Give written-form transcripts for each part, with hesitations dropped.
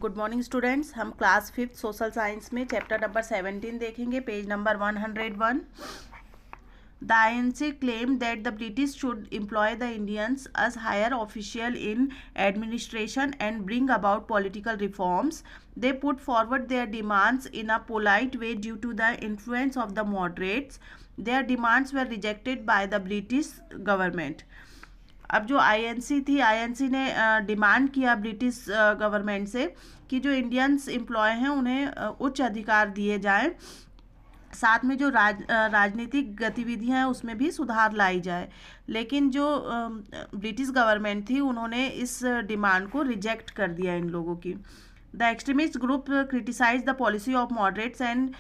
Good morning students. हम class 5th social science में chapter number 17 देखेंगे, page number 101। The INC claimed that the British should employ the Indians as higher official in administration and bring about political reforms. They put forward their demands in a polite way due to the influence of the moderates. Their demands were rejected by the British government. अब जो INC थी, INC ने demand किया British government से कि जो Indians employ हैं उन्हें उच्च अधिकार दिए जाएं, साथ में जो राजनीतिक गतिविधियां हैं उसमें भी सुधार लाई जाए। लेकिन जो ब्रिटिश गवर्नमेंट थी उन्होंने इस डिमांड को रिजेक्ट कर दिया इन लोगों की। The extremist group criticized the policy of moderates and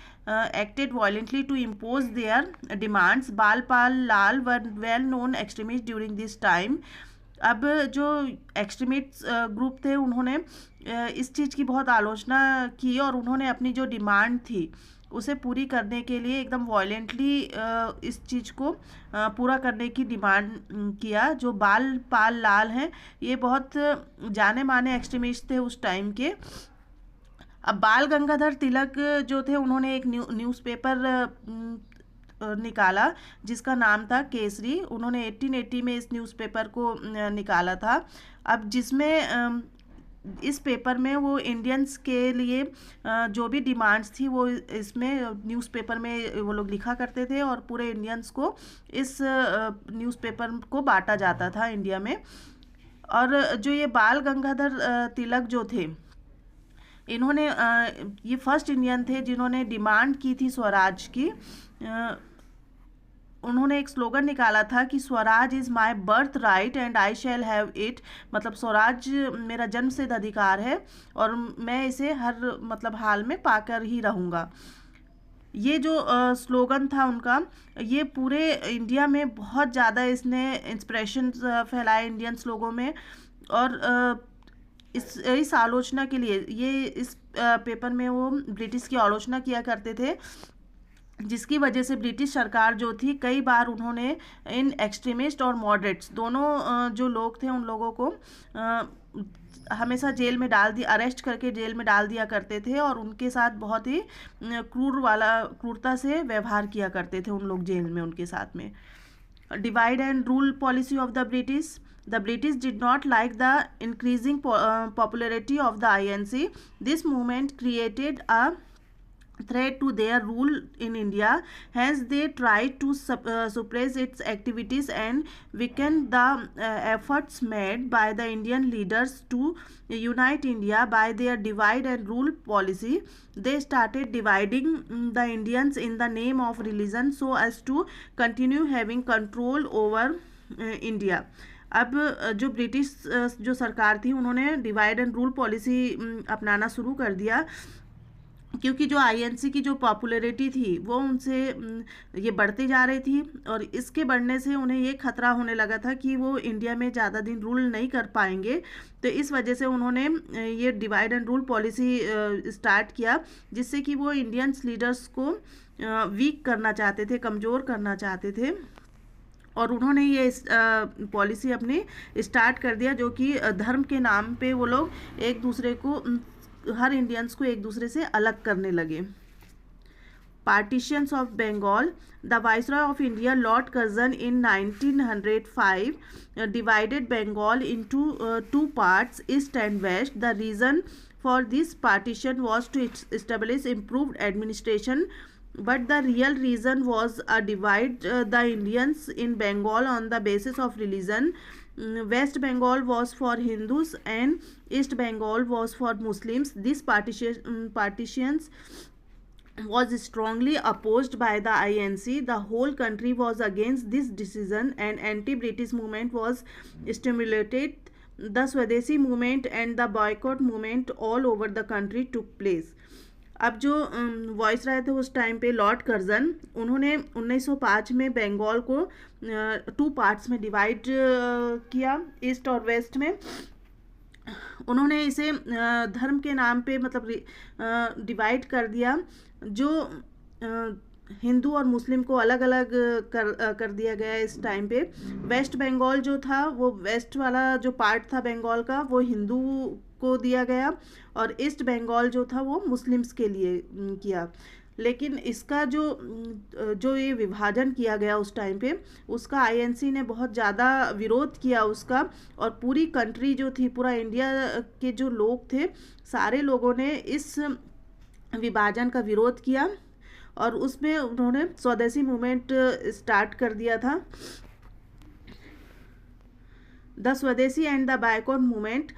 acted violently to impose their demands. Bal Pal Lal were well-known extremists during this time. अब जो एक्सट्रीमिस्ट ग्रुप थे उन्होंने इस चीज़ की बहुत आलोचना की और उन्होंने अपनी जो डिमांड थी उसे पूरी करने के लिए एकदम वायलेंटली इस चीज़ को पूरा करने की डिमांड किया। जो बाल पाल लाल हैं ये बहुत जाने माने एक्सट्रीमिस्ट थे उस टाइम के। अब बाल गंगाधर तिलक जो थे उन्होंने एक न्यूज़पेपर निकाला जिसका नाम था केसरी। उन्होंने 1880 में इस न्यूज़पेपर को निकाला था। अब जिसमें इस पेपर में वो इंडियंस के लिए जो भी डिमांड्स थी वो इसमें न्यूज़पेपर में वो लोग लिखा करते थे और पूरे इंडियंस को इस न्यूज़पेपर को बांटा जाता था इंडिया में। और जो ये बाल गंगाधर तिलक जो थे इन्होंने ये फर्स्ट इंडियन थे जिन्होंने डिमांड की थी स्वराज की। उन्होंने एक स्लोगन निकाला था कि Swaraj is my birth right and I shall have it. मतलब स्वराज मेरा जन्मसिद्ध अधिकार है और मैं इसे हर हाल में पाकर ही रहूँगा। ये जो स्लोगन था उनका, ये पूरे इंडिया में बहुत ज़्यादा इसने इंस्पिरेशन फैलाए इंडियंस लोगों में। और इस आलोचना के लिए ये इस पेपर में वो ब्रिटिश की आलोचना किया करते थे, जिसकी वजह से ब्रिटिश सरकार जो थी कई बार उन्होंने इन एक्सट्रीमिस्ट और मॉडरेट्स दोनों जो लोग थे उन लोगों को हमेशा जेल में अरेस्ट करके जेल में डाल दिया करते थे और उनके साथ बहुत ही क्रूरता से व्यवहार किया करते थे उन लोग जेल में उनके साथ में। Divide and rule policy of the British. The British did not like the increasing popularity of the INC. This movement created a threat to their rule in India. Hence, they tried to suppress its activities and weaken the efforts made by the Indian leaders to unite India by their divide and rule policy. They started dividing the Indians in the name of religion so as to continue having control over India. अब जो British जो सरकार थी उन्होंने divide and rule policy अपनाना शुरू कर दिया, क्योंकि जो आईएनसी की जो पॉपुलैरिटी थी वो उनसे ये बढ़ती जा रही थी और इसके बढ़ने से उन्हें ये खतरा होने लगा था कि वो इंडिया में ज़्यादा दिन रूल नहीं कर पाएंगे। तो इस वजह से उन्होंने ये divide and rule policy start किया, जिससे कि वो इंडियंस लीडर्स को वीक करना चाहते थे, कमज़ोर करना चाहते थे। और उन्होंने ये पॉलिसी अपनी स्टार्ट कर दिया जो कि धर्म के नाम पे वो लोग एक दूसरे को, हर इंडियंस को एक दूसरे से अलग करने लगे। Partitions of Bengal. The viceroy of India Lord Curzon in 1905 divided Bengal into two parts, east and west. The reason for this partition was to establish improved administration, but the real reason was a divide the Indians in Bengal on the basis of religion. West Bengal was for Hindus and East Bengal was for Muslims. This partitions was strongly opposed by the INC. The whole country was against this decision and anti-British movement was stimulated. The Swadeshi movement and the boycott movement all over the country took place. अब जो voice राय थे उस time पे Lord Curzon, उन्होंने 1905 में बंगाल को 2 parts में divide किया, ईस्ट और वेस्ट में। उन्होंने इसे धर्म के नाम पे डिवाइड कर दिया। जो हिंदू और मुस्लिम को अलग अलग कर दिया गया इस टाइम पे। वेस्ट बंगाल जो था वो वेस्ट वाला जो पार्ट था बंगाल का वो हिंदू को दिया गया और ईस्ट बंगाल जो था वो मुस्लिम्स के लिए किया। लेकिन इसका जो ये विभाजन किया गया उस टाइम पे, उसका आईएनसी ने बहुत ज़्यादा विरोध किया उसका, और पूरी कंट्री जो थी, पूरा इंडिया के जो लोग थे, सारे लोगों ने इस विभाजन का विरोध किया और उसमें उन्होंने स्वदेशी मूवमेंट स्टार्ट कर दिया था। द स्वदेशी and the boycott movement.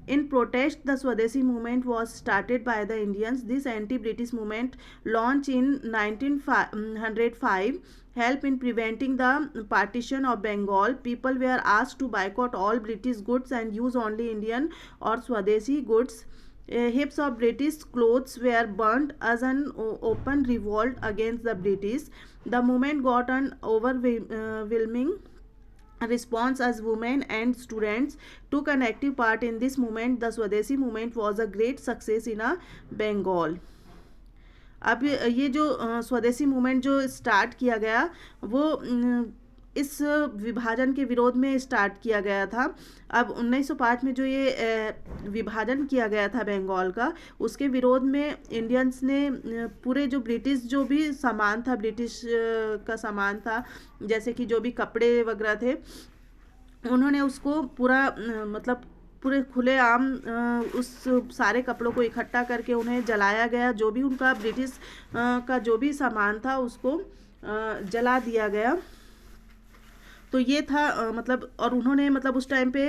In protest, the Swadeshi movement was started by the Indians. This anti-British movement, launched in 1905, helped in preventing the partition of Bengal. People were asked to boycott all British goods and use only Indian or Swadeshi goods. Heaps of British clothes were burnt as an open revolt against the British. The movement got an overwhelming response as women and students took an active part in this movement. The Swadeshi movement was a great success in Bengal. अब ये जो स्वदेशी movement जो start किया गया वो इस विभाजन के विरोध में स्टार्ट किया गया था। अब 1905 में जो ये विभाजन किया गया था बंगाल का, उसके विरोध में इंडियंस ने पूरे जो ब्रिटिश जो भी सामान था, ब्रिटिश का सामान था, जैसे कि जो भी कपड़े वगैरह थे, उन्होंने उसको पूरा मतलब पूरे खुलेआम उस सारे कपड़ों को इकट्ठा करके उन्हें जलाया गया। जो भी उनका ब्रिटिश का जो भी सामान था उसको जला दिया गया। तो ये था मतलब, और उन्होंने मतलब उस टाइम पे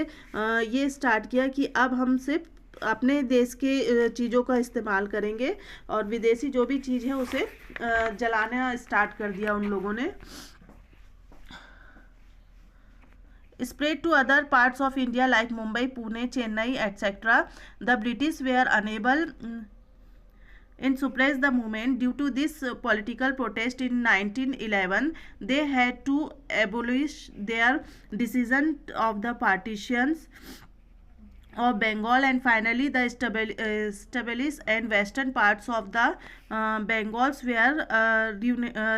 ये स्टार्ट किया कि अब हम सिर्फ अपने देश के चीज़ों का इस्तेमाल करेंगे और विदेशी जो भी चीज़ है उसे जलाना स्टार्ट कर दिया उन लोगों ने। Spread to other parts of India like Mumbai, Pune, Chennai, etc. The British were unable in suppress the movement. Due to this political protest in 1911, they had to abolish their decision of the partitions of Bengal, and finally the established and western parts of the Bengals were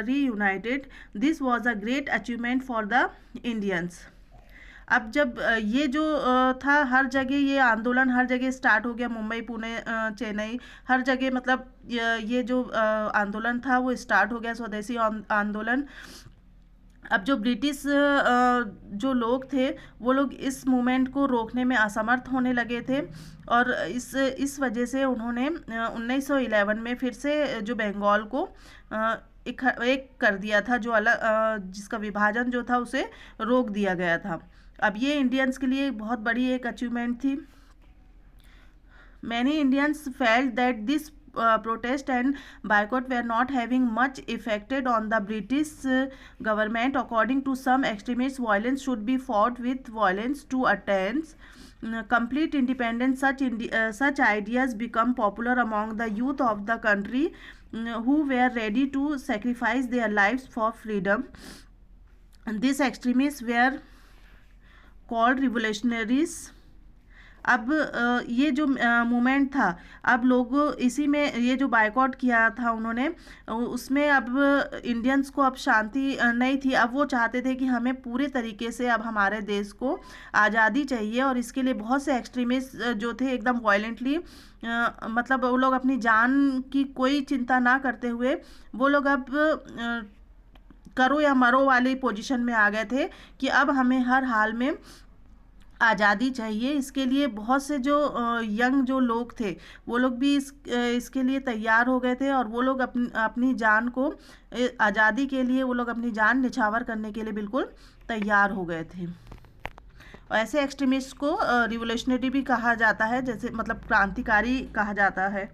reunited. This was a great achievement for the Indians. अब जब ये जो था, हर जगह ये आंदोलन हर जगह start हो गया, मुंबई, पुणे, चेन्नई, हर जगह मतलब ये जो आंदोलन था वो स्टार्ट हो गया, स्वदेशी आंदोलन। अब जो ब्रिटिश जो लोग थे वो लोग इस मूवमेंट को रोकने में असमर्थ होने लगे थे, और इस वजह से उन्होंने 1911 में फिर से जो बंगाल को एक कर दिया था, जो अलग जिसका विभाजन जो था उसे रोक दिया गया था। अब ये इंडियंस के लिए बहुत बड़ी एक अचीवमेंट थी। Many Indians felt that this protest and boycott were not having much effected on the British government. According to some extremists, violence should be fought with violence to attain complete independence. Such ideas become popular among the youth of the country who were ready to sacrifice their lives for freedom. And these extremists were called revolutionaries. अब ये जो movement था, अब लोग इसी में ये जो बायकॉट किया था उन्होंने, उसमें अब इंडियंस को अब शांति नहीं थी। अब वो चाहते थे कि हमें पूरे तरीके से अब हमारे देश को आज़ादी चाहिए, और इसके लिए बहुत से एक्सट्रीमिस्ट जो थे एकदम वायलेंटली मतलब वो लोग अपनी जान की कोई चिंता ना करते हुए वो लोग अब करो या मरो वाली पोजीशन में आ गए थे कि अब हमें हर हाल में आज़ादी चाहिए। इसके लिए बहुत से जो यंग जो लोग थे वो लोग भी इसके लिए तैयार हो गए थे, और वो लोग अपनी जान को आज़ादी के लिए वो लोग अपनी जान निछावर करने के लिए बिल्कुल तैयार हो गए थे। और ऐसे एक्सट्रीमिस्ट को रिवोल्यूशनरी भी कहा जाता है, जैसे मतलब क्रांतिकारी कहा जाता है।